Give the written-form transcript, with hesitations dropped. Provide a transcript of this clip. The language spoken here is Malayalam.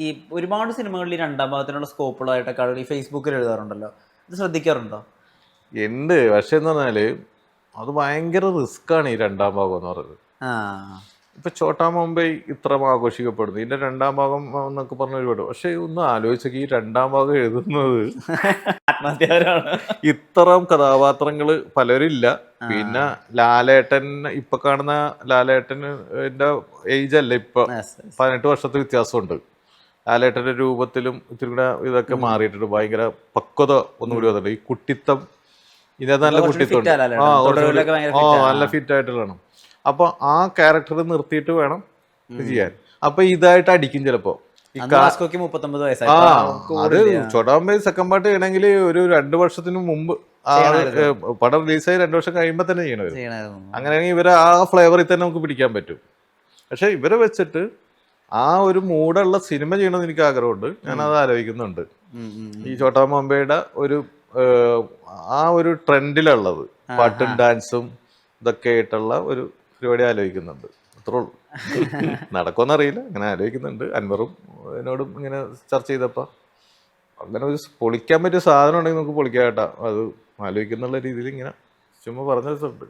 ഈ ഒരുപാട് സിനിമകളിൽ ഈ രണ്ടാം ഭാഗത്തിനുള്ള സ്കോപ്പുകളായിട്ടൊക്കെ ആളുകൾ ഈ ഫേസ്ബുക്കിൽ എഴുതാറുണ്ടല്ലോ. ഇത് ശ്രദ്ധിക്കാറുണ്ടോ? ഉണ്ട്. പക്ഷെ എന്ന് പറഞ്ഞാല് അത് ഭയങ്കര റിസ്ക്കാണ് ഈ രണ്ടാം ഭാഗം എന്ന് പറയുന്നത്. ആ ഇപ്പൊ ഛോട്ടാ മുംബൈ ഇത്ര ആഘോഷിക്കപ്പെടുന്നു, ഇതിന്റെ രണ്ടാം ഭാഗം എന്നൊക്കെ പറഞ്ഞ ഒരുപാട്. പക്ഷെ ഒന്ന് ആലോചിച്ചൊക്കെ ഈ രണ്ടാം ഭാഗം എഴുതുന്നത് ആത്മഹത്യകരമാണ്. ഇത്തരം കഥാപാത്രങ്ങള് പലരില്ല. പിന്നെ ലാലേട്ടൻ, ഇപ്പൊ കാണുന്ന ലാലേട്ടന് ഏജ് അല്ല ഇപ്പൊ, 18 വർഷത്തെ വ്യത്യാസമുണ്ട്. ലാലേട്ടന്റെ രൂപത്തിലും ഇത്തിരി കൂടെ ഇതൊക്കെ മാറിയിട്ടുണ്ട്. ഭയങ്കര പക്വത ഒന്നുകൂടി വന്നിട്ടുണ്ട്. ഈ കുട്ടിത്തം, ഇതിനകത്ത് നല്ല കുട്ടിത്തം ഉണ്ട്. നല്ല ഫിറ്റ് ആയിട്ടുള്ളതാണ്. അപ്പൊ ആ ക്യാരക്ടർ നിർത്തിയിട്ട് വേണം ഇത് ചെയ്യാൻ. അപ്പൊ ഇതായിട്ട് അടിക്കും ചിലപ്പോ. അത് ചോട്ടാമ്പേ സെക്കൻഡ് പാർട്ട് ചെയ്യണമെങ്കിൽ ഒരു 2 വർഷത്തിന് മുമ്പ്, പടം റിലീസായി 2 വർഷം കഴിയുമ്പോ തന്നെ ചെയ്യണവര്. അങ്ങനെയാണെങ്കിൽ ഇവരെ ആ ഫ്ലേവറിൽ തന്നെ നമുക്ക് പിടിക്കാൻ പറ്റും. പക്ഷെ ഇവരെ വെച്ചിട്ട് ആ ഒരു മൂടുള്ള സിനിമ ചെയ്യണമെന്ന് എനിക്ക് ആഗ്രഹമുണ്ട്. ഞാനത് ആലോചിക്കുന്നുണ്ട്. ഈ ഛോട്ടാ മുംബൈയുടെ ഒരു ആ ഒരു ട്രെൻഡിലുള്ളത്, പാട്ടും ഡാൻസും ഇതൊക്കെ ആയിട്ടുള്ള ഒരു പരിപാടി ആലോചിക്കുന്നുണ്ട്. അത്രേ ഉള്ളൂ. നടക്കുമെന്നറിയില്ല, അങ്ങനെ ആലോചിക്കുന്നുണ്ട്. അൻവറും എന്നോടും ഇങ്ങനെ ചർച്ച ചെയ്തപ്പോൾ അങ്ങനെ ഒരു പൊളിക്കാൻ പറ്റിയ സാധനം ഉണ്ടെങ്കിൽ നമുക്ക് പൊളിക്കാം കേട്ടോ, അത് ആലോചിക്കുന്നുള്ള രീതിയിൽ ഇങ്ങനെ ചുമ്മാ പറഞ്ഞു വെച്ചിട്ടുണ്ട്.